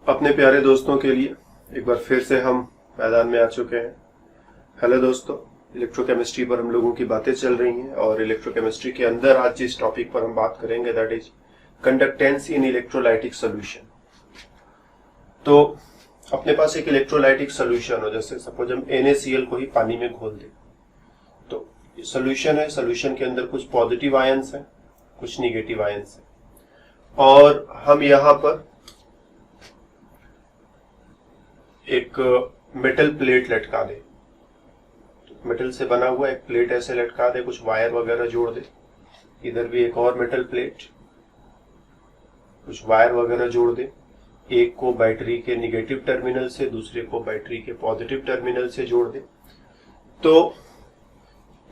अपने प्यारे दोस्तों के लिए एक बार फिर से हम मैदान में आ चुके हैं। हेलो दोस्तों, इलेक्ट्रोकेमिस्ट्री पर हम लोगों की बातें चल रही हैं और इलेक्ट्रोकेमिस्ट्री के अंदर आज जिस टॉपिक पर हम बात करेंगे that is conductance in electrolytic solution. तो अपने पास एक इलेक्ट्रोलाइटिक सोल्यूशन हो, जैसे सपोज हम NaCl को ही पानी में घोल दें, तो सोल्यूशन है, सोल्यूशन के अंदर कुछ पॉजिटिव आयंस है, कुछ निगेटिव आयंस है और हम यहां पर एक मेटल प्लेट लटका दे, मेटल से बना हुआ एक प्लेट ऐसे लटका दे, कुछ वायर वगैरह जोड़ दे, इधर भी एक और मेटल प्लेट, कुछ वायर वगैरह जोड़ दे, एक को बैटरी के निगेटिव टर्मिनल से, दूसरे को बैटरी के पॉजिटिव टर्मिनल से जोड़ दे। तो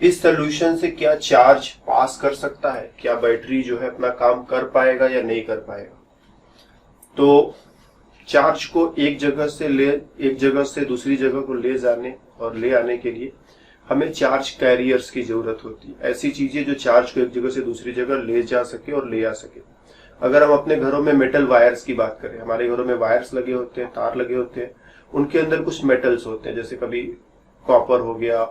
इस सोल्यूशन से क्या चार्ज पास कर सकता है, क्या बैटरी जो है अपना काम कर पाएगा या नहीं कर पाएगा। तो चार्ज को एक जगह से दूसरी जगह को ले जाने और ले आने के लिए हमें चार्ज कैरियर्स की जरूरत होती है, ऐसी चीजें जो चार्ज को एक जगह से दूसरी जगह ले जा सके और ले आ सके। अगर हम अपने घरों में मेटल वायर्स की बात करें, हमारे घरों में वायर्स लगे होते हैं, तार लगे होते हैं, उनके अंदर कुछ मेटल्स होते हैं, जैसे कभी कॉपर हो गया,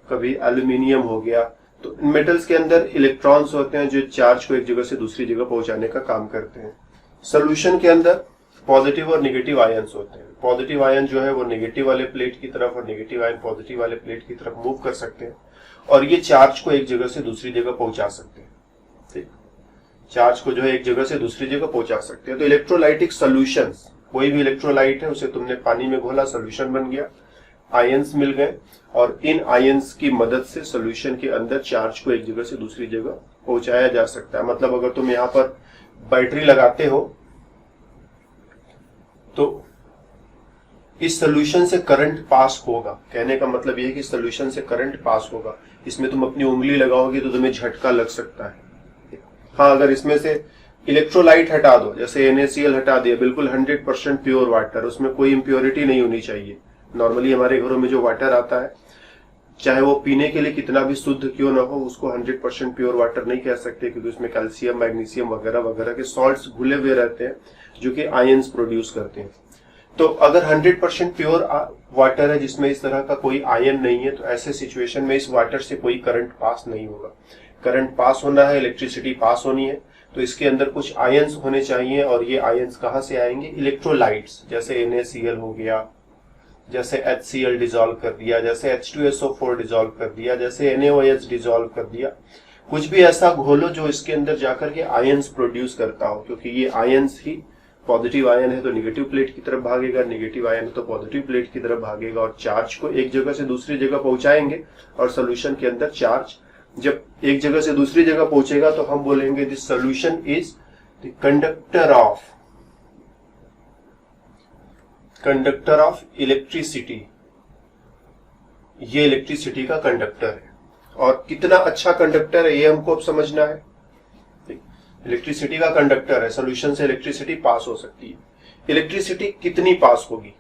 कभी एल्यूमिनियम हो गया। तो इन मेटल्स के अंदर इलेक्ट्रॉन्स होते हैं जो चार्ज को एक जगह से दूसरी जगह पहुंचाने का काम करते हैं। सोल्यूशन के अंदर पॉजिटिव और निगेटिव आयंस होते हैं। पॉजिटिव आयन जो है वो निगेटिव वाले प्लेट की तरफ और निगेटिव आयन पॉजिटिव वाले प्लेट की तरफ मूव कर सकते हैं और ये चार्ज को एक जगह से दूसरी जगह पहुंचा सकते हैं। ठीक, चार्ज को जो है एक जगह से दूसरी जगह पहुंचा सकते हैं। तो इलेक्ट्रोलाइटिक सोल्यूशंस, कोई भी इलेक्ट्रोलाइट है उसे तुमने पानी में घोला, सोल्यूशन बन गया, आयंस मिल गए और इन आयंस की मदद से सोल्यूशन के अंदर चार्ज को एक जगह से दूसरी जगह पहुंचाया जा सकता है। मतलब अगर तुम यहाँ पर बैटरी लगाते हो तो इस सोल्यूशन से करंट पास होगा। कहने का मतलब यह है कि सोल्यूशन से करंट पास होगा। इसमें तुम अपनी उंगली लगाओगे तो तुम्हें झटका लग सकता है। हाँ, अगर इसमें से इलेक्ट्रोलाइट हटा दो, जैसे NaCl हटा दिया, बिल्कुल 100% प्योर वाटर, उसमें कोई इम्प्योरिटी नहीं होनी चाहिए। नॉर्मली हमारे घरों में जो वाटर आता है, चाहे वो पीने के लिए कितना भी शुद्ध क्यों ना हो, उसको 100% प्योर वाटर नहीं कह सकते, क्योंकि उसमें कैल्शियम, मैग्नीशियम वगैरह वगैरह के सॉल्ट्स घुले हुए रहते हैं जो कि आयंस प्रोड्यूस करते हैं। तो अगर 100% प्योर वाटर है जिसमें इस तरह का कोई आयन नहीं है, तो ऐसे सिचुएशन में इस वाटर से कोई करंट पास नहीं होगा। करंट पास होना है, इलेक्ट्रिसिटी पास होनी है, तो इसके अंदर कुछ आयंस होने चाहिए और ये आयंस कहां से आएंगे? इलेक्ट्रोलाइट्स, जैसे NaCl हो गया, जैसे HCl डिजोल्व कर दिया, जैसे H2SO4 डिजोल्व कर दिया, जैसे NaOH डिजोल्व कर दिया। कुछ भी ऐसा घोलो जो इसके अंदर जाकर के आयंस प्रोड्यूस करता हो, क्योंकि ये आयंस ही, पॉजिटिव आयन है तो निगेटिव प्लेट की तरफ भागेगा, निगेटिव आयन है तो पॉजिटिव प्लेट की तरफ भागेगा और चार्ज को एक जगह से दूसरी जगह पहुंचाएंगे। और सोल्यूशन के अंदर चार्ज जब एक जगह से दूसरी जगह पहुंचेगा तो हम बोलेंगे this solution is the conductor of electricity. ये इलेक्ट्रिसिटी का कंडक्टर है और कितना अच्छा कंडक्टर है ये हमको अब समझना है। इलेक्ट्रिसिटी का कंडक्टर है, सोल्यूशन से इलेक्ट्रिसिटी पास हो सकती है। इलेक्ट्रिसिटी कितनी पास होगी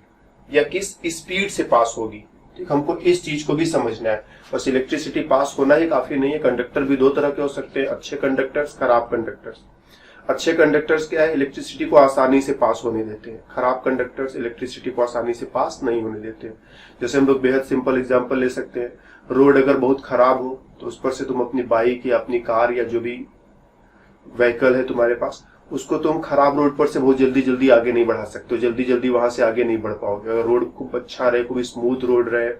या किस स्पीड से पास होगी, ठीक, हमको इस चीज को भी समझना है। बस इलेक्ट्रिसिटी पास होना ही काफी नहीं है। कंडक्टर भी दो तरह के हो सकते हैं, अच्छे कंडक्टर्स, खराब कंडक्टर्स। अच्छे कंडक्टर्स क्या है? इलेक्ट्रिसिटी को आसानी से पास होने देते हैं। खराब कंडक्टर्स इलेक्ट्रिसिटी को आसानी से पास नहीं होने देते हैं। जैसे हम लोग बेहद सिंपल एग्जांपल ले सकते हैं, रोड अगर बहुत खराब हो तो उस पर से तुम अपनी बाइक या अपनी कार या जो भी व्हीकल है तुम्हारे पास, उसको तुम खराब रोड पर से बहुत जल्दी जल्दी आगे नहीं बढ़ा सकते हो, जल्दी जल्दी वहां से आगे नहीं बढ़ पाओगे। अगर रोड खूब अच्छा रहे, खूब स्मूथ रोड रहे,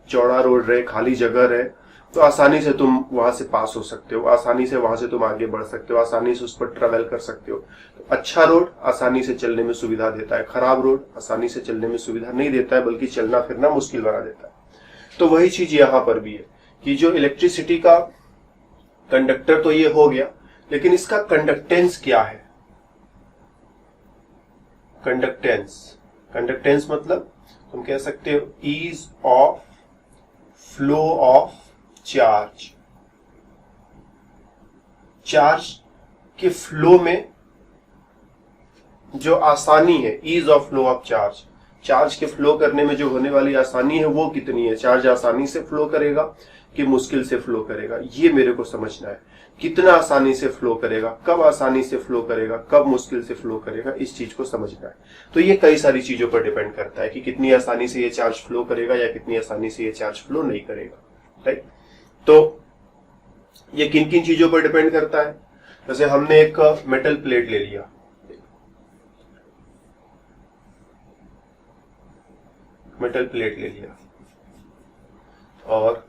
चौड़ा रोड रहे, खाली जगह रहे, तो आसानी से तुम वहां से पास हो सकते हो, आसानी से वहां से तुम आगे बढ़ सकते हो, आसानी से उस पर ट्रेवल कर सकते हो। तो अच्छा रोड आसानी से चलने में सुविधा देता है, खराब रोड आसानी से चलने में सुविधा नहीं देता है, बल्कि चलना फिरना मुश्किल बना देता है। तो वही चीज यहां पर भी है कि जो इलेक्ट्रिसिटी का कंडक्टर तो ये हो गया, लेकिन इसका कंडक्टेंस क्या है? कंडक्टेंस मतलब तुम कह सकते हो ease of flow of charge. Charge के फ्लो में जो आसानी है, ease of flow of charge, charge के फ्लो करने में जो होने वाली आसानी है वो कितनी है? चार्ज आसानी से फ्लो करेगा कि मुश्किल से फ्लो करेगा, ये मेरे को समझना है। कितना आसानी से फ्लो करेगा, कब आसानी से फ्लो करेगा, कब मुश्किल से फ्लो करेगा, इस चीज को समझना है। तो ये कई सारी चीजों पर डिपेंड करता है कि कितनी आसानी से ये चार्ज फ्लो करेगा या कितनी आसानी से ये चार्ज फ्लो नहीं करेगा, राइट। तो ये किन किन चीजों पर डिपेंड करता है। जैसे हमने एक मेटल प्लेट ले लिया, मेटल प्लेट ले लिया, और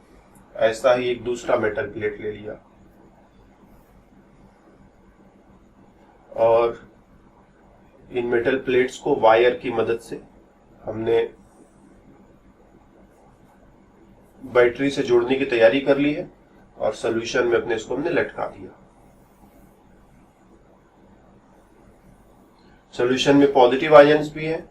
ऐसा ही एक दूसरा मेटल प्लेट ले लिया, और इन मेटल प्लेट्स को वायर की मदद से हमने बैटरी से जोड़ने की तैयारी कर ली है, और सॉल्यूशन में अपने इसको हमने लटका दिया। सॉल्यूशन में पॉजिटिव आयंस भी है,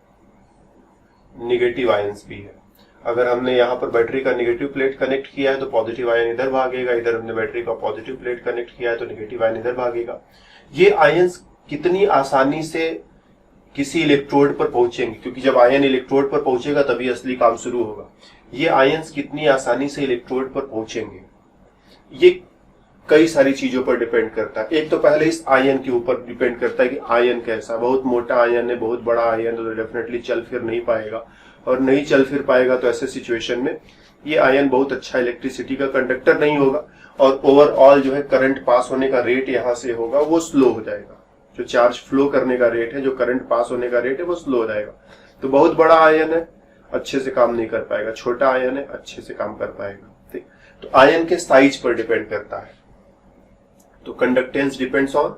निगेटिव आयंस भी है। अगर हमने यहाँ पर बैटरी का नेगेटिव प्लेट कनेक्ट किया है तो पॉजिटिव आयन इधर भागेगा, इधर हमने बैटरी का पॉजिटिव प्लेट कनेक्ट किया है तो नेगेटिव आयन इधर भागेगा। ये आयंस कितनी आसानी से किसी इलेक्ट्रोड पर पहुंचेंगे, क्योंकि जब आयन इलेक्ट्रोड पर पहुंचेगा तभी असली काम शुरू होगा। ये आयंस कितनी आसानी से इलेक्ट्रोड पर पहुंचेंगे, ये कई सारी चीजों पर डिपेंड करता है। एक तो पहले इस आयन के ऊपर डिपेंड करता है कि आयन कैसा, बहुत मोटा आयन है, बहुत बड़ा आयन है, तो डेफिनेटली चल फिर नहीं पाएगा, और नहीं चल फिर पाएगा तो ऐसे सिचुएशन में ये आयन बहुत अच्छा इलेक्ट्रिसिटी का कंडक्टर नहीं होगा, और ओवरऑल जो है करंट पास होने का रेट यहां से होगा वो स्लो हो जाएगा। जो चार्ज फ्लो करने का रेट है, जो करंट पास होने का रेट है, वो स्लो हो जाएगा। तो बहुत बड़ा आयन है, अच्छे से काम नहीं कर पाएगा, छोटा आयन है, अच्छे से काम कर पाएगा। ठीक, तो आयन के साइज पर डिपेंड करता है। तो conductance depends on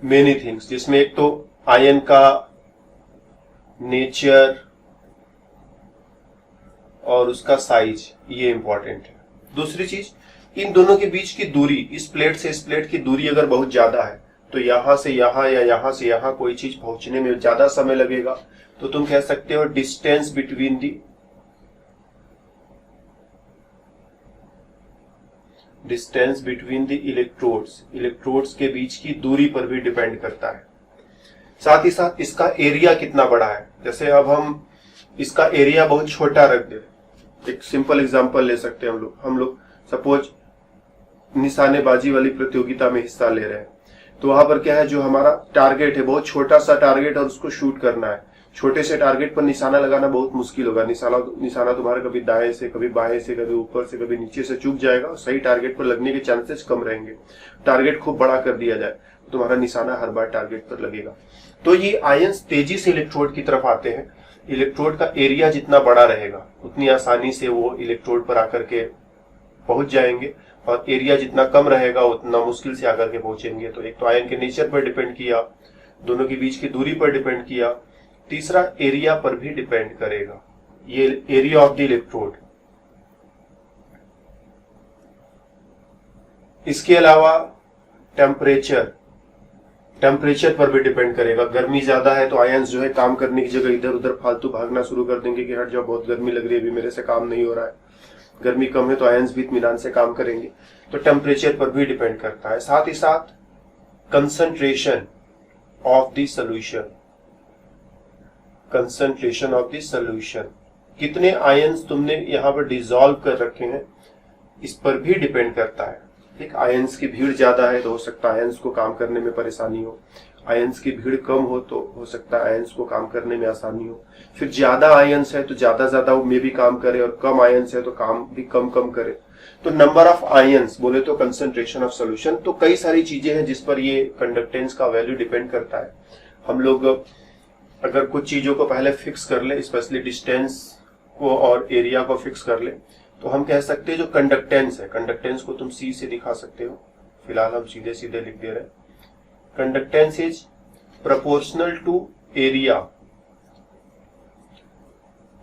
many things, जिसमें एक तो आयन का नेचर और उसका साइज, ये इंपॉर्टेंट है। दूसरी चीज, इन दोनों के बीच की दूरी, इस प्लेट से इस प्लेट की दूरी अगर बहुत ज्यादा है तो यहां से यहां या यहां से यहां कोई चीज पहुंचने में ज्यादा समय लगेगा, तो तुम कह सकते हो distance between the electrodes, electrodes के बीच की दूरी पर भी डिपेंड करता है। साथ ही साथ इसका एरिया कितना बड़ा है। जैसे अब हम इसका एरिया बहुत छोटा रख दे, एक सिंपल एग्जांपल ले सकते हैं हम लोग सपोज निशानेबाजी वाली प्रतियोगिता में हिस्सा ले रहे हैं, तो वहां पर क्या है, जो हमारा टारगेट है बहुत छोटा सा टारगेट और उसको शूट करना है। छोटे से टारगेट पर निशाना लगाना बहुत मुश्किल होगा, निशाना तुम्हारा कभी दाएं से, कभी बाएं से, कभी ऊपर से, कभी नीचे से चूक जाएगा, और सही टारगेट पर लगने के चांसेस कम रहेंगे। टारगेट खूब बड़ा कर दिया जाए तो तुम्हारा निशाना हर बार टारगेट पर लगेगा। तो ये आयंस तेजी से इलेक्ट्रोड की तरफ आते हैं। इलेक्ट्रोड का एरिया जितना बड़ा रहेगा उतनी आसानी से वो इलेक्ट्रोड पर आकर के पहुंच जाएंगे, और एरिया जितना कम रहेगा उतना मुश्किल से आकर के पहुंचेंगे। तो एक तो आयन के नेचर पर डिपेंड किया, दोनों के बीच की दूरी पर डिपेंड किया, तीसरा एरिया पर भी डिपेंड करेगा, ये एरिया ऑफ द इलेक्ट्रोड। इसके अलावा टेम्परेचर पर भी डिपेंड करेगा। गर्मी ज्यादा है तो आयंस जो है काम करने की जगह इधर उधर फालतू भागना शुरू कर देंगे कि हट जाओ, बहुत गर्मी लग रही है, अभी मेरे से काम नहीं हो रहा है। गर्मी कम है तो आयंस भी इत्मीनान से काम करेंगे। तो टेम्परेचर पर भी डिपेंड करता है। साथ ही साथ concentration of the solution, concentration of the solution, कितने आयंस तुमने यहां पर डिसॉल्व कर रखे हैं, इस पर भी डिपेंड करता है। ठीक, आयंस की भीड़ ज्यादा है तो हो सकता है आयंस को काम करने में परेशानी हो, आयंस की भीड़ कम हो तो हो सकता है आयंस को काम करने में आसानी हो। फिर ज्यादा आयंस है तो ज्यादा वो में भी काम करे, और कम आयंस है तो काम भी कम करे। तो नंबर ऑफ आयंस बोले तो कंसंट्रेशन ऑफ सॉल्यूशन, तो कई सारी चीजें हैं जिस पर ये कंडक्टेंस का वैल्यू डिपेंड करता है। हम लोग अगर कुछ चीजों को पहले फिक्स कर ले, स्पेशली डिस्टेंस को और एरिया को फिक्स कर ले, तो हम कह सकते हैं जो कंडक्टेंस है, कंडक्टेंस को तुम सी से दिखा सकते हो, फिलहाल हम सीधे सीधे लिख दे रहे हैं। Conductance is proportional to area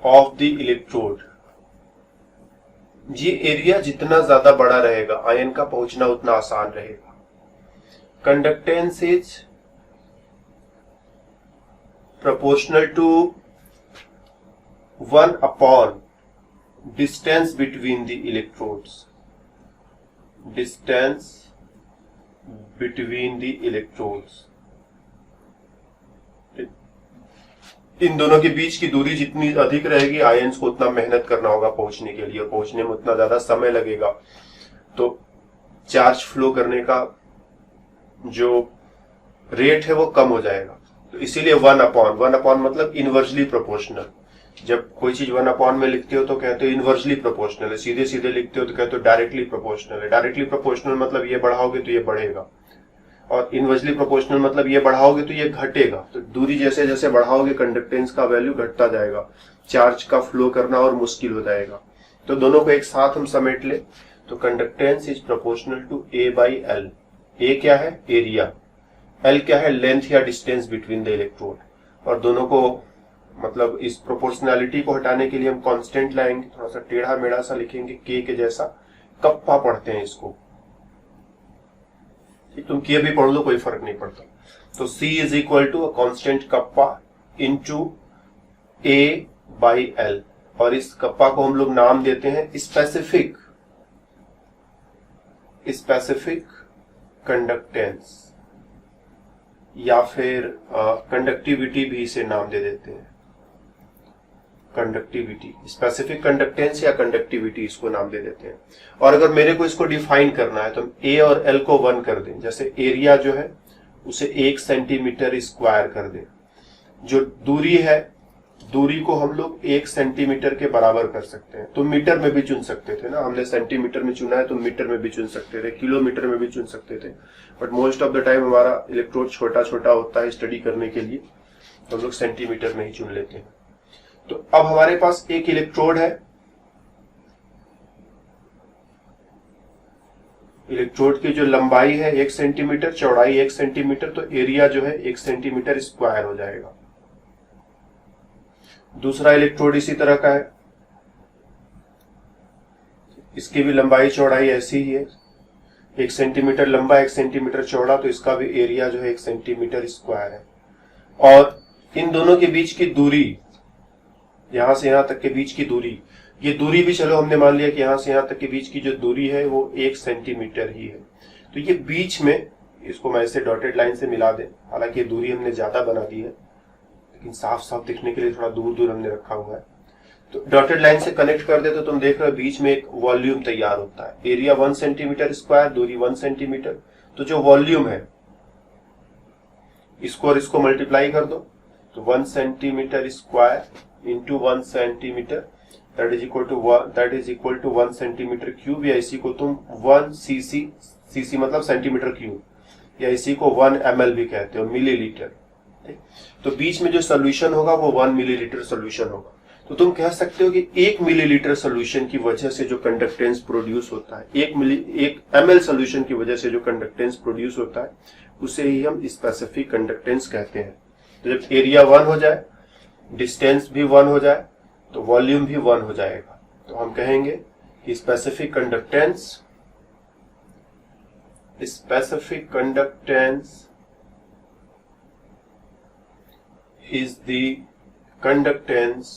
of the electrode. ये एरिया जितना ज्यादा बड़ा रहेगा आयन का पहुंचना उतना आसान रहेगा। Conductance is proportional to 1 upon distance between the electrodes, distance between the electrodes। इन दोनों के बीच की दूरी जितनी अधिक रहेगी आयंस को उतना मेहनत करना होगा पहुंचने के लिए, और पहुंचने में उतना ज्यादा समय लगेगा, तो चार्ज फ्लो करने का जो रेट है वो कम हो जाएगा। तो इसीलिए 1/1 मतलब इनवर्सली प्रोपोर्शनल। जब कोई चीज 1/1 में लिखते हो तो कहते हो इनवर्सली प्रोपोर्शनल है, सीधे सीधे लिखते हो तो कहते हो डायरेक्टली प्रोपोर्शनल है। डायरेक्टली प्रोपोर्शनल मतलब ये बढ़ाओगे तो ये बढ़ेगा, और इनवर्सली प्रोपोर्शनल मतलब ये बढ़ाओगे तो ये घटेगा। तो दूरी जैसे जैसे बढ़ाओगे कंडक्टेंस का वैल्यू घटता जाएगा, चार्ज का फ्लो करना और मुश्किल हो जाएगा। तो दोनों को एक साथ हम समेट ले तो conductance is proportional to A/L। A क्या है? एरिया। एल क्या है? लेंथ या डिस्टेंस बिटवीन द इलेक्ट्रोड। और दोनों को मतलब इस प्रोपोर्शनैलिटी को हटाने के लिए हम कांस्टेंट लाएंगे, थोड़ा सा टेढ़ा मेढ़ा सा लिखेंगे, के के जैसा। कप्पा पढ़ते हैं इसको, तुम के भी पढ़ लो कोई फर्क नहीं पड़ता। तो C is equal to a constant kappa into A/L, और इस कप्पा को हम लोग नाम देते हैं स्पेसिफिक कंडक्टेंस, या फिर कंडक्टिविटी भी इसे नाम दे देते हैं। कंडक्टिविटी, स्पेसिफिक कंडक्टेंस या कंडक्टिविटी इसको नाम दे देते हैं। और अगर मेरे को इसको डिफाइन करना है तो हम A और L को 1 कर दें। जैसे एरिया जो है उसे 1 सेंटीमीटर स्क्वायर कर दें। जो दूरी है, दूरी को हम लोग 1 सेंटीमीटर के बराबर कर सकते हैं। तो मीटर में भी चुन सकते थे ना, हमने सेंटीमीटर में चुना है तो मीटर में भी चुन सकते थे, किलोमीटर में भी चुन सकते थे। But most of the time हमारा इलेक्ट्रोड छोटा छोटा होता है स्टडी करने के लिए, तो हम लोग सेंटीमीटर में ही चुन लेते हैं। तो अब हमारे पास एक इलेक्ट्रोड है, इलेक्ट्रोड की जो लंबाई है 1 सेंटीमीटर, चौड़ाई 1 सेंटीमीटर, तो एरिया जो है 1 सेंटीमीटर स्क्वायर हो जाएगा। दूसरा इलेक्ट्रोड इसी तरह का है, इसकी भी लंबाई चौड़ाई ऐसी ही है, 1 सेंटीमीटर लंबा 1 सेंटीमीटर चौड़ा, तो इसका भी एरिया जो है 1 सेंटीमीटर स्क्वायर है। और इन दोनों के बीच की दूरी, यहां से यहां तक के बीच की दूरी, ये दूरी भी चलो हमने मान लिया कि यहां से यहां तक के बीच की जो दूरी है वो 1 सेंटीमीटर ही है। तो ये बीच में, इसको मैं ऐसे डॉटेड लाइन से मिला दें, हालांकि ये दूरी हमने ज्यादा बना दी है लेकिन साफ साफ दिखने के लिए थोड़ा दूर दूर हमने रखा हुआ है। तो डॉटेड लाइन से कनेक्ट कर दे तो तुम देख रहे हो बीच में एक वॉल्यूम तैयार होता है। एरिया 1 सेंटीमीटर स्क्वायर, दूरी 1 सेंटीमीटर। तो जो वॉल्यूम है इसको और इसको मल्टीप्लाई कर दो, तो 1 centimetre square into 1 centimetre that is equal to 1 centimetre cube, या इसी को तुम 1 सीसी मतलब सेंटीमीटर क्यूब, या इसी को 1 ml भी कहते हो, मिलीलीटर। तो बीच में जो सोल्यूशन होगा वो 1 मिलीलीटर सोल्यूशन होगा। तो तुम कह सकते हो कि 1 मिलीलीटर सोल्यूशन की वजह से जो कंडक्टेंस प्रोड्यूस होता है, 1 ml सोल्यूशन की वजह से जो कंडक्टेंस प्रोड्यूस होता है, उसे ही हम स्पेसिफिक कंडक्टेंस कहते हैं। तो जब एरिया 1 हो जाए, डिस्टेंस भी 1 हो जाए, तो वॉल्यूम भी 1 हो जाएगा। तो हम कहेंगे कि specific conductance is the conductance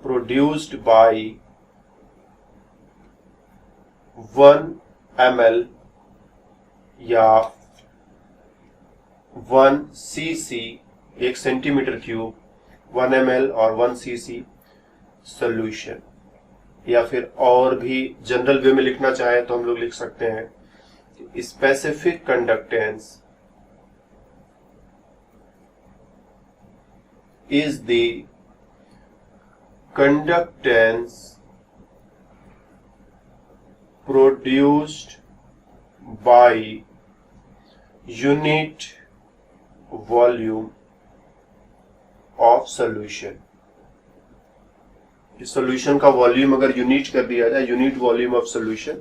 produced by 1 ml या 1 cc 1 सेंटीमीटर क्यूब, 1 ml और 1 cc सोल्यूशन। या फिर और भी जनरल वे में लिखना चाहे तो हम लोग लिख सकते हैं specific conductance is the conductance produced by unit volume of solution। इस सॉल्यूशन का वॉल्यूम अगर यूनिट कर दिया जाए, यूनिट वॉल्यूम ऑफ सॉल्यूशन,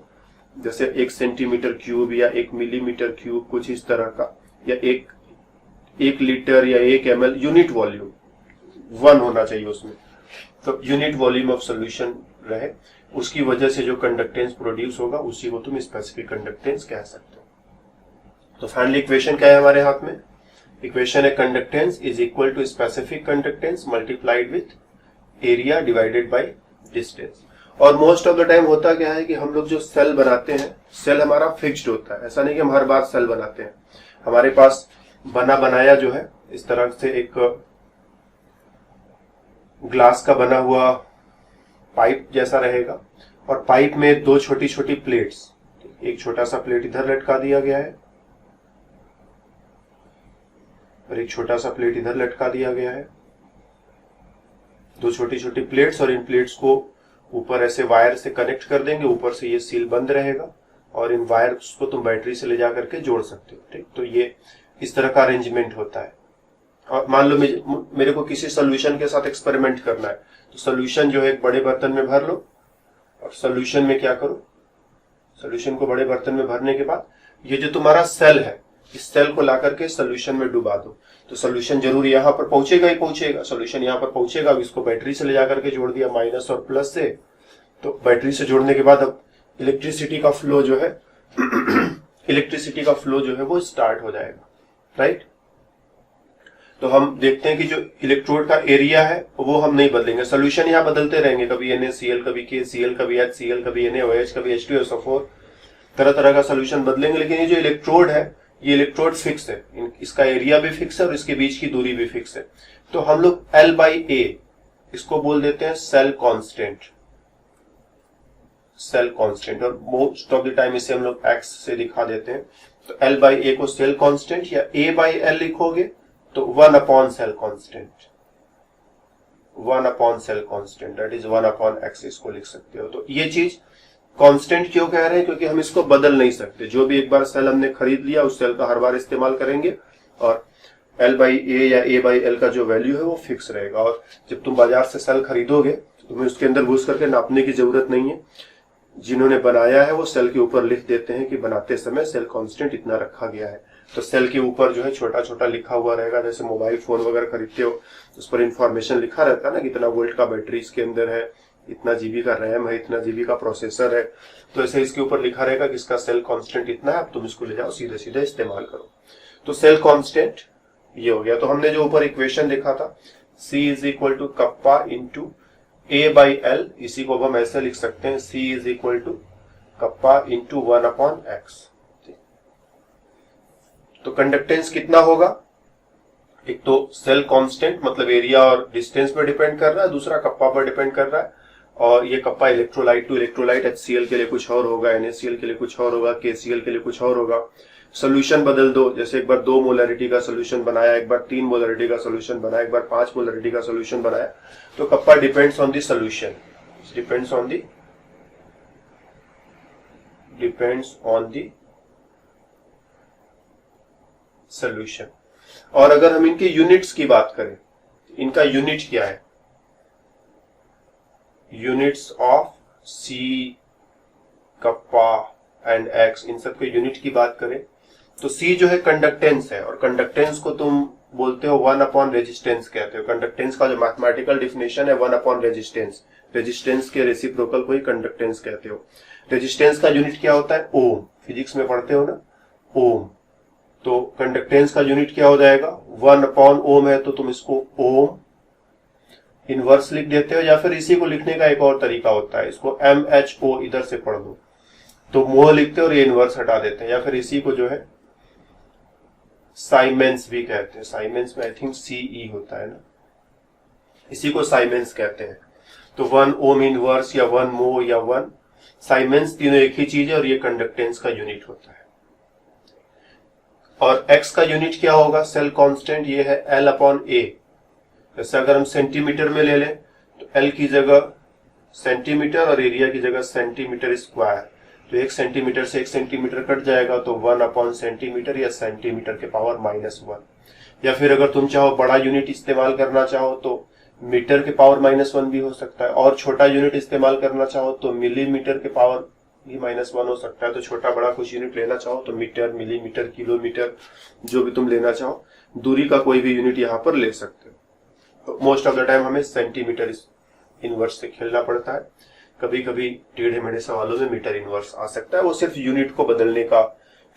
जैसे 1 सेंटीमीटर क्यूब या 1 मिलीमीटर क्यूब, कुछ इस तरह का, या 1 लीटर या 1 ml, यूनिट वॉल्यूम 1 होना चाहिए उसमें। तो यूनिट वॉल्यूम ऑफ सॉल्यूशन रहे, उसकी वजह से जो कंडक्टेंस प्रोड्यूस होगा उसी को तुम स्पेसिफिक कंडक्टेंस कह सकते हो। तो फाइनली इक्वेशन क्या है हमारे हाथ में? इक्वेशन है conductance is equal to specific conductance multiplied with area divided by distance. और मोस्ट ऑफ द टाइम होता क्या है कि हम लोग जो सेल बनाते हैं, सेल हमारा फिक्स्ड होता है। ऐसा नहीं कि हम हर बार सेल बनाते हैं, हमारे पास बना बनाया जो है इस तरह से एक ग्लास का बना हुआ पाइप जैसा रहेगा, और पाइप में दो छोटी छोटी प्लेट्स, एक छोटा सा प्लेट इधर लटका दिया गया है और एक छोटा सा प्लेट इधर लटका दिया गया है, दो छोटी छोटी प्लेट्स, और इन प्लेट्स को ऊपर ऐसे वायर से कनेक्ट कर देंगे, ऊपर से ये सील बंद रहेगा और इन वायर्स को तुम बैटरी से ले जा करके जोड़ सकते हो। ठीक, तो ये इस तरह का अरेंजमेंट होता है। और मान लो मेरे को किसी सोल्यूशन के साथ एक्सपेरिमेंट करना है, तो सोल्यूशन जो है एक बड़े बर्तन में भर लो, और सोल्यूशन में क्या करो, सोल्यूशन को बड़े बर्तन में भरने के बाद ये जो तुम्हारा सेल है, इस सेल को ला करके सोल्यूशन में डुबा दो, तो सोल्यूशन जरूर यहाँ पर पहुंचेगा ही पहुंचेगा, सोल्यूशन यहाँ पर पहुंचेगा। अब इसको बैटरी से ले जाकर के जोड़ दिया माइनस और प्लस से, तो बैटरी से जोड़ने के बाद अब इलेक्ट्रिसिटी का फ्लो जो है इलेक्ट्रिसिटी का फ्लो जो है वो स्टार्ट हो जाएगा, राइट। तो हम देखते हैं कि जो इलेक्ट्रोड का एरिया है वो हम नहीं बदलेंगे, सोल्यूशन यहाँ बदलते रहेंगे, कभी NaCl, कभी KCl, कभी HCl, कभी NaOH, कभी H2SO4, तरह तरह का सोल्यूशन बदलेंगे, लेकिन ये जो इलेक्ट्रोड है ये इलेक्ट्रोड फिक्स है, इसका एरिया भी फिक्स है और इसके बीच की दूरी भी फिक्स है। तो हम लोग L/A इसको बोल देते हैं सेल कांस्टेंट, सेल कांस्टेंट, और मोस्ट ऑफ द टाइम इसे हम लोग x से दिखा देते हैं। तो L/A को सेल कांस्टेंट या A/L लिखोगे तो 1 cell constant, 1 cell constant, that is 1/x इसको लिख सकते हो। तो ये चीज कांस्टेंट क्यों कह रहे हैं, क्योंकि हम इसको बदल नहीं सकते, जो भी एक बार सेल हमने खरीद लिया उस सेल का हर बार इस्तेमाल करेंगे, और L/A या A/L का जो वैल्यू है वो फिक्स रहेगा। और जब तुम बाजार से सेल खरीदोगे तो तुम्हें उसके अंदर घुस करके नापने की जरूरत नहीं है, जिन्होंने बनाया है वो सेल के ऊपर लिख देते हैं कि बनाते समय सेल कांस्टेंट इतना रखा गया है। तो सेल के ऊपर जो है छोटा छोटा लिखा हुआ रहेगा, जैसे मोबाइल फोन वगैरह खरीदते हो उस पर इंफॉर्मेशन लिखा रहता है ना, कितना वोल्ट का बैटरी इसके अंदर है, इतना जीबी का रैम है, इतना जीबी का प्रोसेसर है, तो ऐसे इसके ऊपर लिखा रहेगा कि इसका सेल कांस्टेंट इतना है, अब तुम इसको ले जाओ सीधे सीधे इस्तेमाल करो। तो सेल कांस्टेंट ये हो गया। तो हमने जो ऊपर इक्वेशन देखा था C is equal to kappa into A/L, इसी को हम ऐसे लिख सकते हैं C is equal to kappa into 1/x। तो कंडक्टेंस कितना होगा, एक तो सेल कांस्टेंट मतलब एरिया और डिस्टेंस पर डिपेंड कर रहा है, दूसरा कप्पा पर डिपेंड कर रहा है, और ये kappa electrolyte to electrolyte, HCl के लिए कुछ और होगा, NaCl के लिए कुछ और होगा, KCl के लिए कुछ और होगा। सोल्यूशन बदल दो, जैसे एक बार 2 मोलरिटी का सोल्यूशन बनाया, एक बार 3 मोलरिटी का सोल्यूशन बनाया, एक बार 5 मोलरिटी का सोल्यूशन बनाया, तो kappa depends on the solution, depends on the solution. और अगर हम इनके यूनिट्स की बात करें, इनका यूनिट क्या है, units of C, kappa and X, इन सब के यूनिट की बात करें तो C जो है कंडक्टेंस है, और कंडक्टेंस को तुम बोलते हो 1 रेजिस्टेंस कहते हो। कंडक्टेंस का जो मैथमेटिकल डिफिनेशन है 1 रेजिस्टेंस, रेजिस्टेंस के रेसिप्रोकल को ही कंडक्टेंस कहते हो। रेजिस्टेंस का यूनिट क्या होता है, ओम, फिजिक्स में पढ़ते हो ना, ओम। तो कंडक्टेंस का यूनिट क्या हो जाएगा, 1/ओम है, तो तुम इसको ओम इनवर्स लिख देते हो, या फिर इसी को लिखने का एक और तरीका होता है, इसको MHO इधर से पढ़ दो तो मोह लिखते हो और ये इनवर्स हटा देते हैं, या फिर इसी को जो है साइमेंस भी कहते हैं। साइमेंस में आई थिंक CE होता है ना, इसी को साइमेंस कहते हैं। तो 1 ओम इनवर्स या 1 मोह या 1 साइमेंस, तीनों एक ही चीज है, और ये कंडक्टेंस का यूनिट होता है। और X का यूनिट क्या होगा, सेल कांस्टेंट, ये है L/A। जैसे अगर हम सेंटीमीटर में ले लें तो L की जगह सेंटीमीटर और एरिया की जगह सेंटीमीटर स्क्वायर, तो 1 सेंटीमीटर से 1 सेंटीमीटर कट जाएगा, तो 1 सेंटीमीटर या सेंटीमीटर के पावर -1। या फिर अगर तुम चाहो बड़ा यूनिट इस्तेमाल करना चाहो तो मीटर के पावर -1 भी हो सकता है, और छोटा यूनिट इस्तेमाल करना चाहो तो मिलीमीटर के पावर भी -1 हो सकता है। तो छोटा बड़ा कुछ यूनिट लेना चाहो तो मीटर, मिलीमीटर, किलोमीटर, जो भी तुम लेना चाहो, दूरी का कोई भी यूनिट यहाँ पर ले सकते हो। तो मोस्ट ऑफ द टाइम हमें सेंटीमीटर इनवर्स से खेलना पड़ता है, कभी कभी टेढ़े मेढ़े सवालों में मीटर इनवर्स आ सकता है, वो सिर्फ यूनिट को बदलने का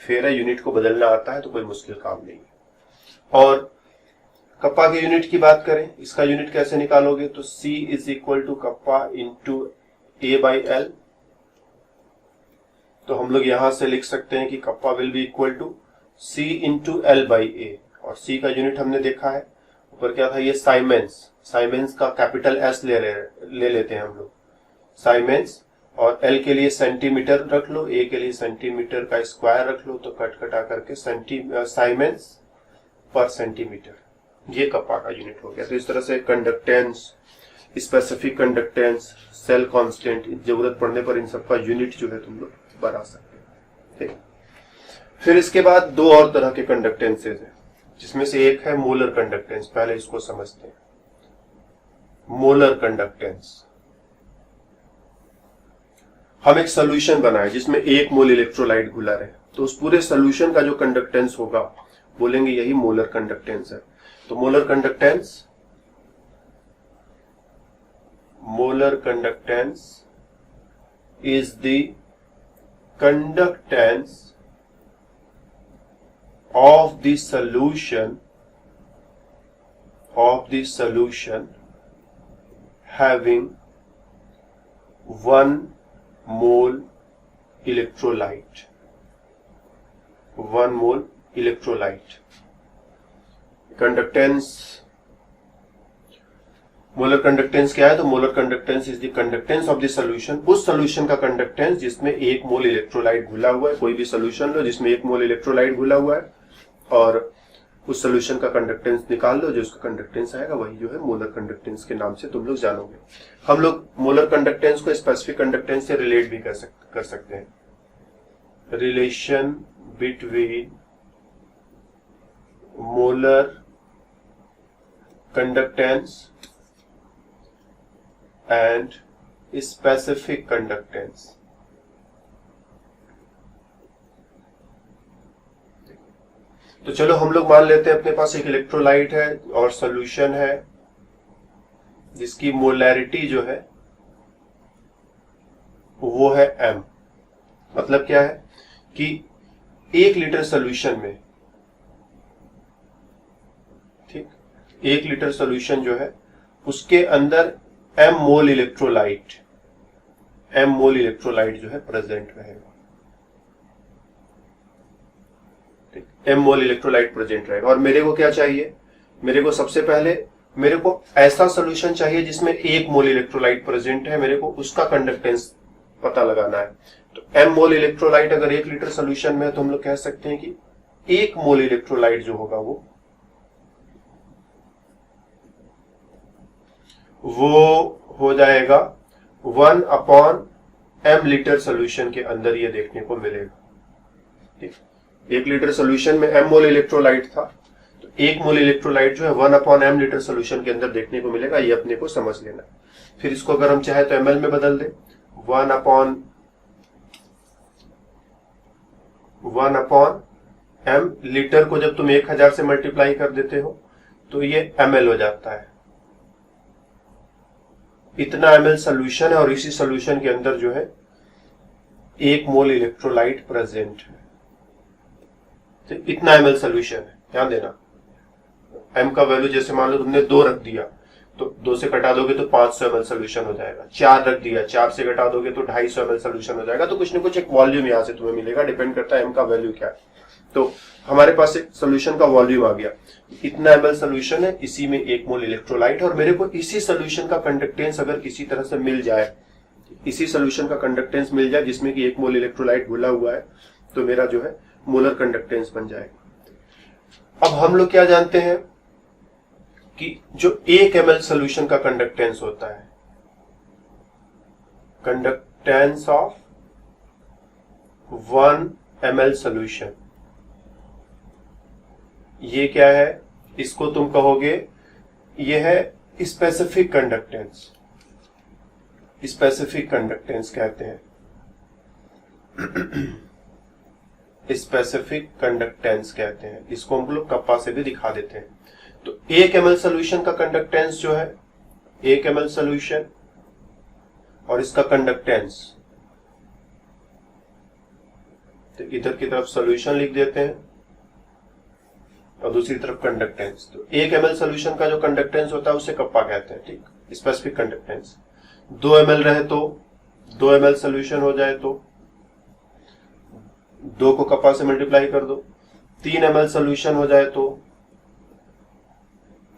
फेर है, यूनिट को बदलना आता है तो कोई मुश्किल काम नहीं है। और कप्पा के यूनिट की बात करें, इसका यूनिट कैसे निकालोगे, तो C is equal to kappa into A/L। तो हम लोग यहां से लिख सकते हैं कि kappa will be equal to C into L by A, और C का यूनिट हमने देखा है ऊपर क्या था, ये साइमेंस, साइमेंस का कैपिटल S ले लेते हैं हम लोग, साइमेंस, और L के लिए सेंटीमीटर रख लो, A के लिए सेंटीमीटर का स्क्वायर रख लो, तो कट कटा करके साइमेंस पर सेंटीमीटर, ये कपा का यूनिट हो गया। तो इस तरह से conductance, specific conductance, cell constant, जरूरत पड़ने पर इन सबका यूनिट जो है तुम लोग बना सकते हैं। ठीक, फिर इसके बाद दो और तरह के कंडक्टेंसेज हैं, जिसमें से एक है मोलर कंडक्टेंस। पहले इसको समझते हैं। मोलर कंडक्टेंस, हम एक सोल्यूशन बनाए जिसमें 1 मोल इलेक्ट्रोलाइट घुला रहे, तो उस पूरे सोल्यूशन का जो कंडक्टेंस होगा बोलेंगे यही मोलर कंडक्टेंस है। तो molar conductance is the conductance of the solution having 1 mole electrolyte, 1 mole electrolyte। Conductance, molar conductance क्या है? तो molar conductance is the conductance of the solution, उस सॉल्यूशन का कंडक्टेंस जिसमें 1 मोल इलेक्ट्रोलाइट घुला हुआ है। कोई भी सॉल्यूशन लो जिसमें 1 मोल इलेक्ट्रोलाइट घुला हुआ है, और उस सॉल्यूशन का कंडक्टेंस निकाल लो, जो उसका कंडक्टेंस आएगा वही जो है मोलर कंडक्टेंस के नाम से तुम लोग जानोगे। हम लोग मोलर कंडक्टेंस को स्पेसिफिक कंडक्टेंस से रिलेट भी कर सकते हैं। Relation between molar conductance and specific conductance. तो चलो हम लोग मान लेते हैं अपने पास एक इलेक्ट्रोलाइट है और सॉल्यूशन है जिसकी मोलैरिटी जो है वो है m। मतलब क्या है कि 1 लीटर सॉल्यूशन में, ठीक, 1 लीटर सॉल्यूशन जो है उसके अंदर m मोल इलेक्ट्रोलाइट जो है प्रेजेंट रहेगा। m मोल इलेक्ट्रोलाइट प्रेजेंट रहेगा। और मेरे को क्या चाहिए? मेरे को सबसे पहले मेरे को ऐसा सॉल्यूशन चाहिए जिसमें 1 मोल इलेक्ट्रोलाइट प्रेजेंट है, मेरे को उसका कंडक्टेंस पता लगाना है। तो m मोल इलेक्ट्रोलाइट अगर 1 लीटर सॉल्यूशन में है तो हम लोग कह सकते हैं कि 1 मोल इलेक्ट्रोलाइट जो होगा वो हो जाएगा 1/m लीटर सॉल्यूशन के अंदर, ये देखने को मिलेगा। ठीक, 1 लीटर सॉल्यूशन में m मोल इलेक्ट्रोलाइट था, तो 1 मोल इलेक्ट्रोलाइट जो है 1/m लीटर सॉल्यूशन के अंदर देखने को मिलेगा, ये अपने को समझ लेना। फिर इसको अगर हम चाहे तो ml में बदल दे, 1/m लीटर को जब तुम 1000 से मल्टीप्लाई कर देते हो तो ये ml हो जाता है। इतना ml सॉल्यूशन है और इसी सॉल्यूशन के अंदर जो है 1 मोल इलेक्ट्रोलाइट प्रेजेंट है। तो इतना ml सॉल्यूशन है, ध्यान देना। m का वैल्यू जैसे मान लो तुमने 2 रख दिया तो 2 से घटा दोगे तो 500 ml सॉल्यूशन हो जाएगा। 4 रख दिया, 4 से घटा दोगे तो 250 ml सॉल्यूशन हो जाएगा। तो कुछ न कुछ एक वॉल्यूम यहां से तुम्हें मिलेगा, डिपेंड करता है m का वैल्यू क्या है। तो हमारे पास एक सॉल्यूशन का वॉल्यूम आ गया, इतना ml सॉल्यूशन है, इसी में 1 मोल इलेक्ट्रोलाइट, और मेरे को इसी सॉल्यूशन का कंडक्टेंस अगर किसी तरह से मिल जाए, इसी सॉल्यूशन का कंडक्टेंस मिल जाए जिसमें कि 1 मोल इलेक्ट्रोलाइट घुला हुआ है, तो मेरा जो है मोलर कंडक्टेंस बन जाएगा। अब हम लोग क्या जानते हैं कि जो 1 ml सॉल्यूशन का कंडक्टेंस होता है, कंडक्टेंस ऑफ 1 ml सॉल्यूशन, ये क्या है? इसको तुम कहोगे ये है स्पेसिफिक कंडक्टेंस। स्पेसिफिक कंडक्टेंस कहते हैं, स्पेसिफिक कंडक्टेंस कहते हैं। इसको हम लोग कप्पा से भी दिखा देते हैं। तो 1 ml सॉल्यूशन का कंडक्टेंस जो है, 1 ml सॉल्यूशन और इसका कंडक्टेंस, तो इधर की तरफ सॉल्यूशन लिख देते हैं और दूसरी तरफ कंडक्टेंस। तो 1 ml सॉल्यूशन का जो कंडक्टेंस होता है उसे कप्पा कहते हैं। ठीक, स्पेसिफिक कंडक्टेंस। 2 ml रहे तो 2 ml सॉल्यूशन हो जाए तो 2 को कप्पा से मल्टीप्लाई कर दो, 3 ml सोल्यूशन हो जाए तो